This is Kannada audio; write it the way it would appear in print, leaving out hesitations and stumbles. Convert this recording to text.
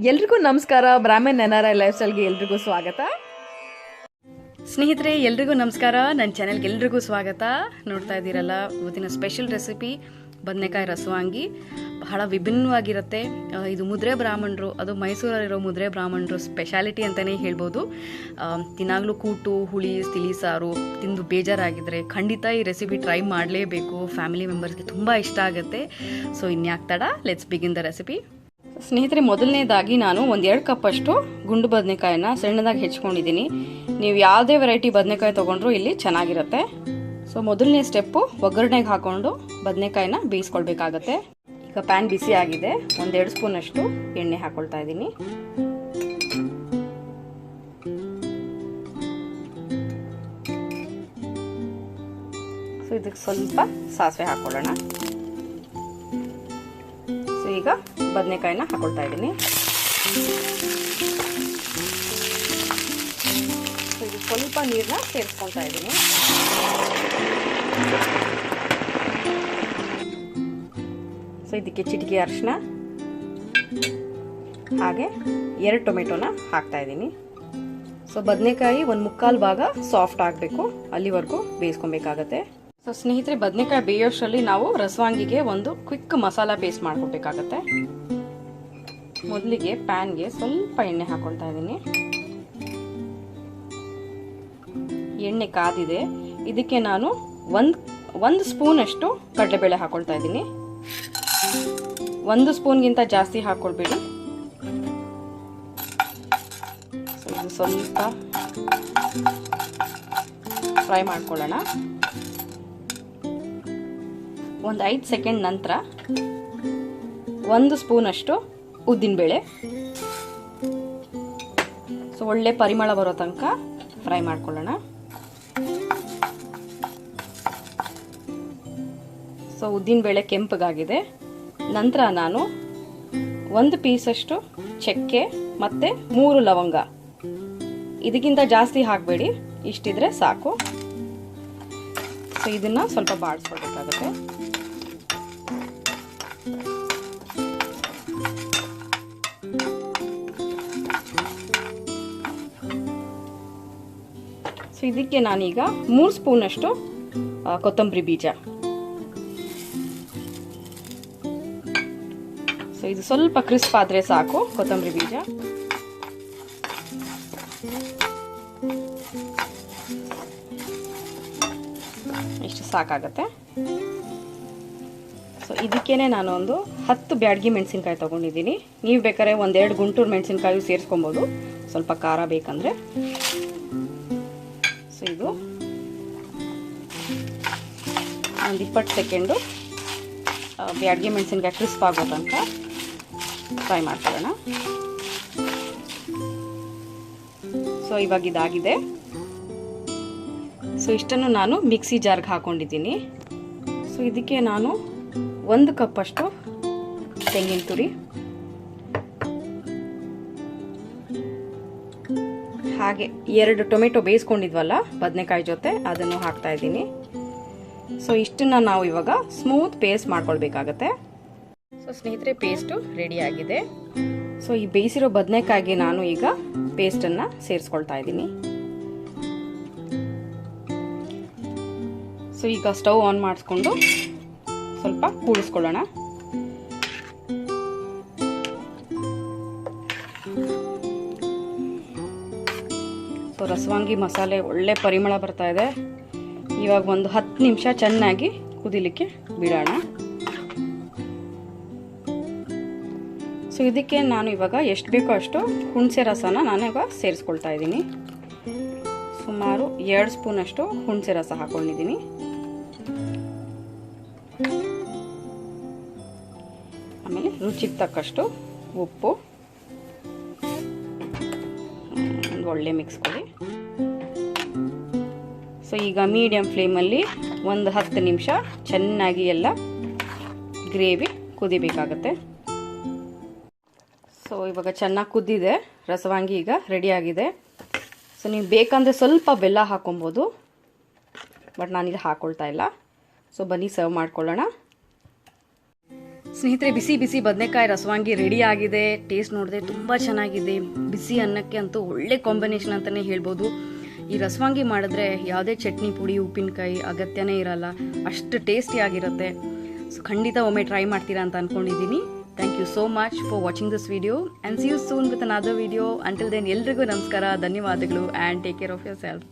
ಎಲ್ರಿಗೂ ನಮಸ್ಕಾರ. ಬ್ರಾಹ್ಮಣ್ NRI ಲೈಫ್ ಸ್ಟೈಲ್ಗೆ ಎಲ್ರಿಗೂ ಸ್ವಾಗತ. ಸ್ನೇಹಿತರೆ, ಎಲ್ರಿಗೂ ನಮಸ್ಕಾರ. ನನ್ನ ಚಾನೆಲ್ಗೆ ಎಲ್ರಿಗೂ ಸ್ವಾಗತ. ನೋಡ್ತಾ ಇದ್ದೀರಲ್ಲ, ಇವತ್ತಿನ ಸ್ಪೆಷಲ್ ರೆಸಿಪಿ ಬದನೆಕಾಯಿ ರಸವಾಂಗಿ. ಬಹಳ ವಿಭಿನ್ನವಾಗಿರುತ್ತೆ. ಇದು ಮುದ್ರೆ ಬ್ರಾಹ್ಮಣರು, ಅದು ಮೈಸೂರಲ್ಲಿರೋ ಮುದ್ರೆ ಬ್ರಾಹ್ಮಣರು ಸ್ಪೆಷಾಲಿಟಿ ಅಂತಲೇ ಹೇಳ್ಬೋದು. ದಿನಾಗಲೂ ಕೂಟು, ಹುಳಿ, ತಿಳಿ ಸಾರು ತಿಂದು ಬೇಜಾರಾಗಿದ್ದರೆ ಖಂಡಿತ ಈ ರೆಸಿಪಿ ಟ್ರೈ ಮಾಡಲೇಬೇಕು. ಫ್ಯಾಮಿಲಿ ಮೆಂಬರ್ಸ್ಗೆ ತುಂಬ ಇಷ್ಟ ಆಗುತ್ತೆ. ಸೊ ಇನ್ಯಾಕ್ ತಡ, ಲೆಟ್ಸ್ ಬಿಗಿನ್ ದ ರೆಸಿಪಿ. ಸ್ನೇಹಿತರೆ, ಮೊದಲನೇದಾಗಿ ನಾನು 1-2 ಕಪ್ಪಷ್ಟು ಗುಂಡು ಬದನೆಕಾಯಿನ ಸಣ್ಣದಾಗಿ ಹೆಚ್ಕೊಂಡಿದ್ದೀನಿ. ನೀವು ಯಾವುದೇ ವೆರೈಟಿ ಬದನೆಕಾಯಿ ತೊಗೊಂಡ್ರೂ ಇಲ್ಲಿ ಚೆನ್ನಾಗಿರುತ್ತೆ. ಸೊ ಮೊದಲನೇ ಸ್ಟೆಪ್ಪು ಒಗ್ಗರಣೆಗೆ ಹಾಕ್ಕೊಂಡು ಬದನೆಕಾಯಿನ ಬೇಯಿಸ್ಕೊಳ್ಬೇಕಾಗತ್ತೆ. ಈಗ ಪ್ಯಾನ್ ಬಿಸಿ ಆಗಿದೆ. 1-2 ಸ್ಪೂನಷ್ಟು ಎಣ್ಣೆ ಹಾಕ್ಕೊಳ್ತಾ ಇದ್ದೀನಿ. ಸೊ ಇದಕ್ಕೆ ಸ್ವಲ್ಪ ಸಾಸಿವೆ ಹಾಕ್ಕೊಳ್ಳೋಣ. ಸೊ ಈಗ ಬದನೆಕಾಯಿನ ಹಾಕೊಳ್ತಾ ಇದ್ದೀನಿ. ಸೊ ಇದು ಸ್ವಲ್ಪ ನೀರನ್ನ ಸೇರಿಸ್ಕೊಳ್ತಾ ಇದ್ದೀನಿ. ಸೊ ಇದಕ್ಕೆ ಚಿಟಿಕೆ ಅರಿಶಿನ ಹಾಗೆ 2 ಟೊಮೆಟೊನ ಹಾಕ್ತಾ ಇದ್ದೀನಿ. ಸೊ ಬದನೆಕಾಯಿ 1/4 ಭಾಗ ಸಾಫ್ಟ್ ಆಗಬೇಕು, ಅಲ್ಲಿವರೆಗೂ ಬೇಯಿಸ್ಕೊಬೇಕಾಗತ್ತೆ. ಸೊ ಸ್ನೇಹಿತರೆ, ಬದನೆಕಾಯಿ ಬೇಯೋಷ್ಟರಲ್ಲಿ ನಾವು ರಸವಾಂಗಿಗೆ ಒಂದು ಕ್ವಿಕ್ ಮಸಾಲ ಪೇಸ್ಟ್ ಮಾಡ್ಕೊಬೇಕಾಗತ್ತೆ. ಮೊದಲಿಗೆ ಪ್ಯಾನ್ಗೆ ಸ್ವಲ್ಪ ಎಣ್ಣೆ ಹಾಕೊಳ್ತಾ ಇದ್ದೀನಿ. ಎಣ್ಣೆ ಕಾದಿದೆ. ಇದಕ್ಕೆ ನಾನು ಒಂದು ಸ್ಪೂನಷ್ಟು ಕಡಲೆಬೇಳೆ ಹಾಕೊಳ್ತಾ ಇದ್ದೀನಿ. 1 ಸ್ಪೂನ್ಗಿಂತ ಜಾಸ್ತಿ ಹಾಕೊಳ್ಬೇಡಿ. ಇದು ಸ್ವಲ್ಪ ಫ್ರೈ ಮಾಡ್ಕೊಳ್ಳೋಣ. 5 ಸೆಕೆಂಡ್ ನಂತರ 1 ಸ್ಪೂನಷ್ಟು ಉದ್ದಿನಬೇಳೆ. ಸೊ ಒಳ್ಳೆ ಪರಿಮಳ ಬರೋ ತನಕ ಫ್ರೈ ಮಾಡ್ಕೊಳ್ಳೋಣ. ಸೊ ಉದ್ದಿನಬೇಳೆ ಕೆಂಪಗಾಗಿದೆ. ನಂತರ ನಾನು 1 ಪೀಸಷ್ಟು ಚಕ್ಕೆ ಮತ್ತು 3 ಲವಂಗ. ಇದಕ್ಕಿಂತ ಜಾಸ್ತಿ ಹಾಕಬೇಡಿ, ಇಷ್ಟಿದ್ರೆ ಸಾಕು. ಸೊ ಇದನ್ನು ಸ್ವಲ್ಪ ಬಾಡಿಸ್ಕೊಳ್ಬೇಕಾಗತ್ತೆ. ಸೊ ಇದಕ್ಕೆ ನಾನೀಗ 3 ಸ್ಪೂನಷ್ಟು ಕೊತ್ತಂಬರಿ ಬೀಜ. ಸೊ ಇದು ಸ್ವಲ್ಪ ಕ್ರಿಸ್ಪ್ ಆದರೆ ಸಾಕು ಕೊತ್ತಂಬರಿ ಬೀಜ. ಇಷ್ಟು ಸಾಕಾಗತ್ತೆ. ಸೊ ಇದಕ್ಕೇನೆ ನಾನು ಒಂದು 10 ಬ್ಯಾಡಗಿ ಮೆಣಸಿನ್ಕಾಯಿ ತೊಗೊಂಡಿದ್ದೀನಿ. ನೀವು ಬೇಕಾದ್ರೆ 1-2 ಗುಂಟೂರು ಮೆಣಸಿನ್ಕಾಯಿ ಸೇರಿಸ್ಕೊಬೋದು, ಸ್ವಲ್ಪ ಖಾರ ಬೇಕಂದರೆ. ಸೊ ಇದು ಒಂದು 20 ಸೆಕೆಂಡು ಬ್ಯಾಡಗಿ ಮೆಣಸಿನ್ಕಾಯಿ ಕ್ರಿಸ್ಪ್ ಆಗೋ ತನಕ ಫ್ರೈ ಮಾಡ್ಕೊಳ್ಳೋಣ. ಸೊ ಇವಾಗ ಇದಾಗಿದೆ. ಸೊ ಇಷ್ಟನ್ನು ನಾನು ಮಿಕ್ಸಿ ಜಾರ್ಗೆ ಹಾಕೊಂಡಿದ್ದೀನಿ. ಸೊ ಇದಕ್ಕೆ ನಾನು 1 ಕಪ್ಪಷ್ಟು ತೆಂಗಿನ ತುರಿ ಹಾಗೆ 2 ಟೊಮೆಟೊ ಬೇಯಿಸ್ಕೊಂಡಿದ್ವಲ್ಲ ಬದನೆಕಾಯಿ ಜೊತೆ, ಅದನ್ನು ಹಾಕ್ತಾ ಇದ್ದೀನಿ. ಸೊ ಇಷ್ಟನ್ನ ನಾವು ಇವಾಗ ಸ್ಮೂತ್ ಪೇಸ್ಟ್ ಮಾಡ್ಕೊಳ್ಬೇಕಾಗತ್ತೆ. ಸೊ ಸ್ನೇಹಿತರೆ, ಪೇಸ್ಟು ರೆಡಿ ಆಗಿದೆ. ಸೊ ಈ ಬೇಯಿಸಿರೋ ಬದನೆಕಾಯಿಗೆ ನಾನು ಈಗ ಪೇಸ್ಟನ್ನು ಸೇರಿಸ್ಕೊಳ್ತಾ ಇದ್ದೀನಿ. ಸೊ ಈಗ ಸ್ಟವ್ ಆನ್ ಮಾಡಿಸ್ಕೊಂಡು ಸ್ವಲ್ಪ ಕೂಡಿಸ್ಕೊಳ್ಳೋಣ. ಸೊ ರಸವಾಂಗಿ ಮಸಾಲೆ ಒಳ್ಳೆ ಪರಿಮಳ ಬರ್ತಾ ಇದೆ. ಇವಾಗ ಒಂದು 10 ನಿಮಿಷ ಚೆನ್ನಾಗಿ ಕುದಿಲಿಕ್ಕೆ ಬಿಡೋಣ. ಸೊ ಇದಕ್ಕೆ ನಾನು ಇವಾಗ ಎಷ್ಟು ಬೇಕೋ ಅಷ್ಟು ಹುಣಸೆ ರಸನ ನಾನು ಇವಾಗ ಸೇರಿಸ್ಕೊಳ್ತಾ ಇದ್ದೀನಿ. ಸುಮಾರು 2 ಸ್ಪೂನಷ್ಟು ಹುಣಸೆ ರಸ ಹಾಕೊಂಡಿದ್ದೀನಿ. ಆಮೇಲೆ ರುಚಿಗೆ ತಕ್ಕಷ್ಟು ಉಪ್ಪು. ಒಂದು ಒಳ್ಳೆ ಮಿಕ್ಸ್ ಕೊಡಿ. ಸೊ ಈಗ ಮೀಡಿಯಂ ಫ್ಲೇಮಲ್ಲಿ ಒಂದು 10 ನಿಮಿಷ ಚೆನ್ನಾಗಿ ಎಲ್ಲ ಗ್ರೇವಿ ಕುದಿಬೇಕಾಗತ್ತೆ. ಸೊ ಇವಾಗ ಚೆನ್ನಾಗಿ ಕುದ್ದಿದೆ. ರಸವಾಂಗಿ ಈಗ ರೆಡಿಯಾಗಿದೆ. ಸೊ ನೀವು ಬೇಕಂದರೆ ಸ್ವಲ್ಪ ಬೆಲ್ಲ ಹಾಕೊಬೋದು, ಬಟ್ ನಾನಿಲ್ಲಿ ಹಾಕ್ಕೊಳ್ತಾ ಇಲ್ಲ. ಸೊ ಬನ್ನಿ ಸರ್ವ್ ಮಾಡ್ಕೊಳ್ಳೋಣ. ಸ್ನೇಹಿತರೆ, ಬಿಸಿ ಬಿಸಿ ಬದನೆಕಾಯಿ ರಸವಾಂಗಿ ರೆಡಿ ಆಗಿದೆ. ಟೇಸ್ಟ್ ನೋಡಿದ್ರೆ ತುಂಬ ಚೆನ್ನಾಗಿದೆ. ಬಿಸಿ ಅನ್ನಕ್ಕೆ ಅಂತೂ ಒಳ್ಳೆ ಕಾಂಬಿನೇಷನ್ ಅಂತಲೇ ಹೇಳ್ಬೋದು. ಈ ರಸವಾಂಗಿ ಮಾಡಿದ್ರೆ ಯಾವುದೇ ಚಟ್ನಿ ಪುಡಿ ಉಪ್ಪಿನಕಾಯಿ ಅಗತ್ಯನೇ ಇರಲ್ಲ, ಅಷ್ಟು ಟೇಸ್ಟಿಯಾಗಿರುತ್ತೆ. ಸೊ ಖಂಡಿತ ಒಮ್ಮೆ ಟ್ರೈ ಮಾಡ್ತೀರಾ ಅಂತ ಅಂದ್ಕೊಂಡಿದ್ದೀನಿ. Thank you so much for watching this video and see you soon with another video. Until then ಎಲ್ರಿಗೂ ನಮಸ್ಕಾರ, ಧನ್ಯವಾದಗಳು and take care of your self.